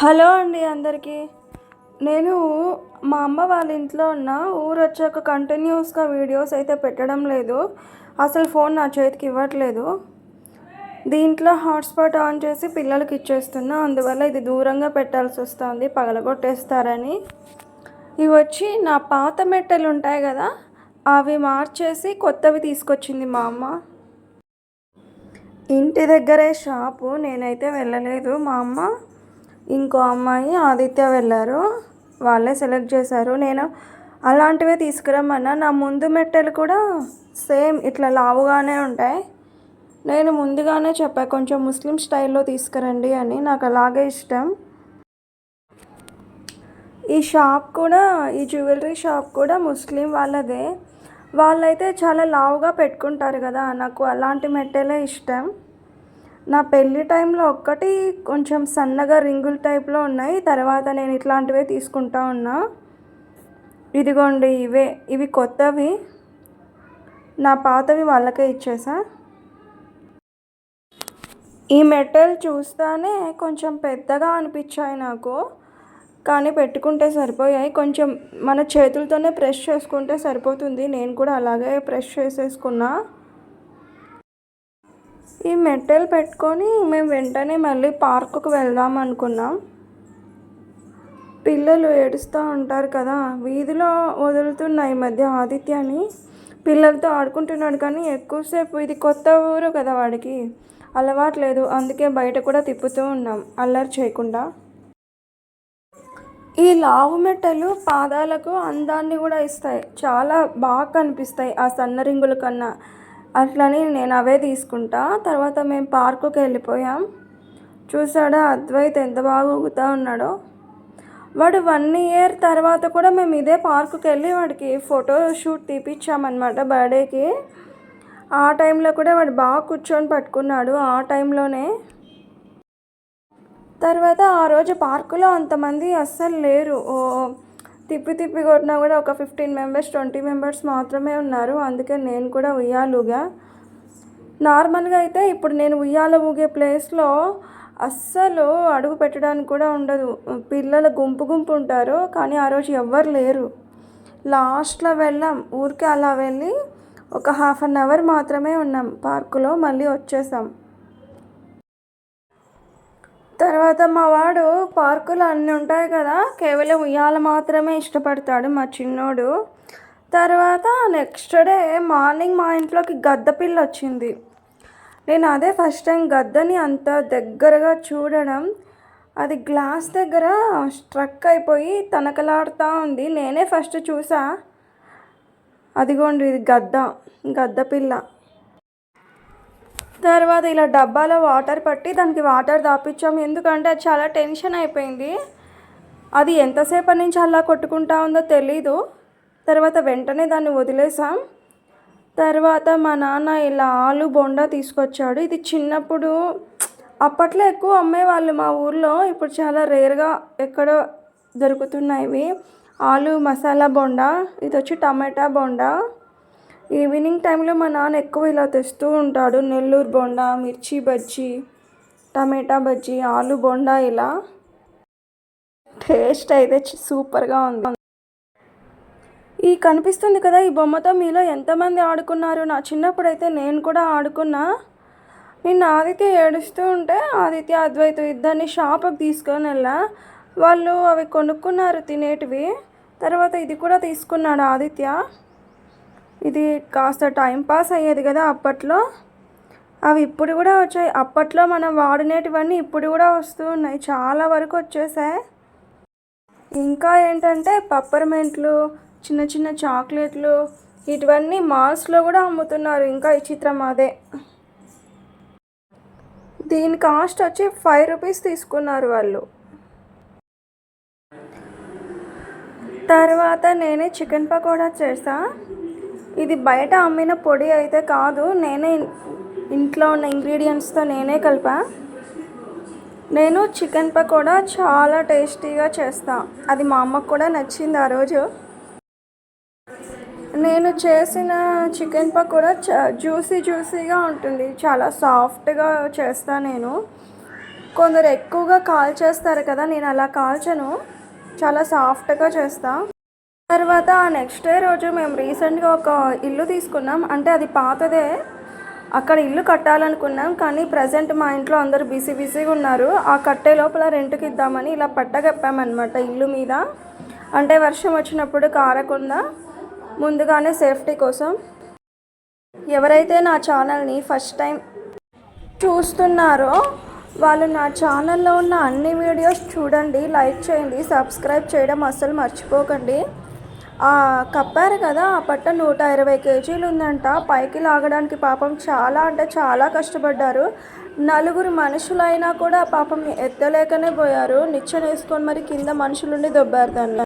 Hello అండి అందరికీ. నేను మా అమ్మ వాళ్ళ ఇంట్లో ఉన్న ఊరొచ్చాక కంటిన్యూస్గా వీడియోస్ అయితే పెట్టడం లేదు. అసలు ఫోన్ నా చేతికి ఇవ్వట్లేదు. దీంట్లో హాట్స్పాట్ ఆన్ చేసి పిల్లలకి ఇచ్చేస్తున్నా. అందువల్ల ఇది దూరంగా పెట్టాల్సి వస్తుంది, పగలగొట్టేస్తారని. ఇవి వచ్చి నా పాత మెట్టెలు ఉంటాయి కదా, అవి మార్చేసి కొత్తవి తీసుకొచ్చింది మా అమ్మ. ఇంటి దగ్గరే షాపు, నేనైతే వెళ్ళలేదు. మా అమ్మ ఇంకో అమ్మాయి ఆదిత్య వెళ్ళారు, వాళ్ళే సెలెక్ట్ చేశారు. నేను అలాంటివే తీసుకురమ్మన్నా. నా ముందు మెట్టెలు కూడా సేమ్ ఇట్లా లావుగానే ఉంటాయి. నేను ముందుగానే చెప్పా కొంచెం ముస్లిం స్టైల్లో తీసుకురండి అని, నాకు అలాగే ఇష్టం. ఈ షాప్ కూడా, ఈ జ్యువెలరీ షాప్ కూడా ముస్లిం వాళ్ళదే. వాళ్ళైతే చాలా లావుగా పెట్టుకుంటారు కదా, నాకు అలాంటి మెట్టెలే ఇష్టం. నా పెళ్ళి టైంలో ఒక్కటి కొంచెం సన్నగా రింగుల టైప్లో ఉన్నాయి, తర్వాత నేను ఇట్లాంటివే తీసుకుంటా ఉన్నా. ఇదిగోండి ఇవి కొత్తవి, నా పాతవి వాళ్ళకే ఇచ్చేసా. ఈ మెటల్ చూస్తానే కొంచెం పెద్దగా అనిపించాయి నాకు, కానీ పెట్టుకుంటే సరిపోయాయి. కొంచెం మన చేతులతోనే ప్రెస్ చేసుకుంటే సరిపోతుంది. నేను కూడా అలాగే ప్రెస్ చేసేసుకున్నా. ఈ మెట్టెలు పెట్టుకొని మేము వెంటనే మళ్ళీ పార్కుకు వెళ్దాం అనుకున్నాం. పిల్లలు ఏడుస్తూ ఉంటారు కదా, వీధిలో వదులుతున్నాయి ఈ మధ్య ఆదిత్యని. పిల్లలతో ఆడుకుంటున్నాడు, కానీ ఎక్కువసేపు, ఇది కొత్త ఊరు కదా వాడికి అలవాట్లేదు. అందుకే బయట కూడా తిప్పుతూ ఉన్నాం అల్లరి చేయకుండా. ఈ లావు మెట్టెలు పాదాలకు అందాన్ని కూడా ఇస్తాయి, చాలా బాగా కనిపిస్తాయి ఆ సన్న రింగుల కన్నా. అట్లని నేను అవే తీసుకుంటా. తర్వాత మేము పార్కుకి వెళ్ళిపోయాం. చూసాడా అద్వైత్ ఎంత బాగా ఊగుతూ ఉన్నాడో. వాడు 1 year తర్వాత కూడా మేము ఇదే పార్కుకి వెళ్ళి వాడికి ఫోటో షూట్ తీపిచ్చామన్నమాట బర్త్డేకి. ఆ టైంలో కూడా వాడు బాగా కూర్చొని పట్టుకున్నాడు ఆ టైంలోనే. తర్వాత ఆ రోజు పార్కులో అంతమంది అస్సలు లేరు. తిప్పి కొట్టినా కూడా ఒక 15 members 20 members మాత్రమే ఉన్నారు. అందుకే నేను కూడా ఉయ్యాలుగా. నార్మల్గా అయితే ఇప్పుడు నేను ఉయ్యాల ఊగే ప్లేస్లో అస్సలు అడుగు పెట్టడానికి కూడా ఉండదు, పిల్లల గుంపు ఉంటారు. కానీ ఆ రోజు ఎవ్వరు లేరు. లాస్ట్లో వెళ్ళాం, ఊరికే అలా వెళ్ళి ఒక 1/2 hour మాత్రమే ఉన్నాం పార్కులో, మళ్ళీ వచ్చేసాం. తర్వాత మా వాడు పార్కులు అన్నీ ఉంటాయి కదా, కేవలం ఉయ్యాల మాత్రమే ఇష్టపడతాడు మా చిన్నోడు. తర్వాత నెక్స్ట్ డే మార్నింగ్ మా ఇంట్లోకి గద్ద పిల్ల వచ్చింది. నేను అదే ఫస్ట్ టైం గద్దని అంత దగ్గరగా చూడడం. అది గ్లాస్ దగ్గర స్ట్రక్ అయిపోయి తనకలాడుతూ ఉంది. నేనే ఫస్ట్ చూసా. అదిగోండి ఇది గద్ద పిల్ల. తర్వాత ఇలా డబ్బాలో వాటర్ పట్టి దానికి వాటర్ దాపించాము, ఎందుకంటే అది చాలా టెన్షన్ అయిపోయింది. అది ఎంతసేపటి నుంచి అలా కొట్టుకుంటా ఉందో తెలీదు. తర్వాత వెంటనే దాన్ని వదిలేసాం. తర్వాత మా నాన్న ఇలా ఆలు బోండా తీసుకొచ్చాడు. ఇది చిన్నప్పుడు అప్పట్లో ఎక్కువ అమ్మేవాళ్ళు మా ఊర్లో, ఇప్పుడు చాలా రేర్గా ఎక్కడో దొరుకుతున్నాయి. ఆలు మసాలా బోండా, ఇది వచ్చి టమాటా బోండా. ఈవినింగ్ టైంలో మా నాన్న ఎక్కువ ఇలా తెస్తూ ఉంటాడు, నెల్లూరు బోండా, మిర్చి బజ్జీ, టమాటా బజ్జీ, ఆలు బోండా. ఇలా టేస్ట్ అయితే సూపర్గా ఉంది. ఈ కనిపిస్తుంది కదా ఈ బొమ్మతో మీలో ఎంతమంది ఆడుకున్నారు? నా చిన్నప్పుడు అయితే నేను కూడా ఆడుకున్నా. నిన్న ఆదిత్య ఏడుస్తూ ఉంటే ఆదిత్య అద్వైత్ ఇద్దరిని షాప్కి తీసుకొని వెళ్ళా. వాళ్ళు అవి కొనుక్కున్నారు తినేటివి. తర్వాత ఇది కూడా తీసుకున్నాడు ఆదిత్య. ఇది కాస్త టైంపాస్ అయ్యేది కదా అప్పట్లో. అవి ఇప్పుడు కూడా వచ్చాయి. అప్పట్లో మనం వాడినేటివన్నీ ఇప్పుడు కూడా వస్తూ ఉన్నాయి, చాలా వరకు వచ్చేసాయి. ఇంకా ఏంటంటే పప్పర్మెంట్లు, చిన్న చాక్లెట్లు, ఇటువన్నీ మాల్స్లో కూడా అమ్ముతున్నారు. ఇంకా విచిత్రం అదే. దీని కాస్ట్ వచ్చి 5 rupees తీసుకున్నారు వాళ్ళు. తర్వాత నేనే చికెన్ పకోడా చేసా. ఇది బయట అమ్మిన పొడి అయితే కాదు, నేనే ఇంట్లో ఉన్న ఇంగ్రీడియంట్స్తో నేనే కలిపా. నేను చికెన్ పకోడా చాలా టేస్టీగా చేస్తా, అది మా అమ్మకు కూడా నచ్చింది ఆ రోజు. నేను చేసిన చికెన్ పకోడా జ్యూసీగా ఉంటుంది, చాలా సాఫ్ట్గా చేస్తా నేను. కొందరు ఎక్కువగా కాల్చేస్తారు కదా, నేను అలా కాల్చను, చాలా సాఫ్ట్గా చేస్తా. తర్వాత నెక్స్ట్ డే రోజు మేము రీసెంట్గా ఒక ఇల్లు తీసుకున్నాం. అంటే అది పాతదే, అక్కడ ఇల్లు కట్టాలనుకున్నాం, కానీ ప్రజెంట్ మా ఇంట్లో అందరూ బిజీగా ఉన్నారు. ఆ కట్టే లోపల రెంట్కి ఇద్దామని ఇలా పట్టగప్పామన్నమాట ఇల్లు మీద. అంటే వర్షం వచ్చినప్పుడు కారకుండా ముందుగానే సేఫ్టీ కోసం. ఎవరైతే నా ఛానల్ని ఫస్ట్ టైం చూస్తున్నారో వాళ్ళు నా ఛానల్లో ఉన్న అన్ని వీడియోస్ చూడండి, లైక్ చేయండి, సబ్స్క్రైబ్ చేయడం అస్సలు మర్చిపోకండి. కప్పారు కదా ఆ పట్ట 120 కేజీలు ఉందంట. పైకి లాగడానికి పాపం చాలా అంటే చాలా కష్టపడ్డారు. 4 మనుషులైనా కూడా పాపం ఎత్తలేకనే పోయారు. నిచ్చెన వేసుకొని మరి కింద మనుషులుండి దొబ్బారు దాన్ని.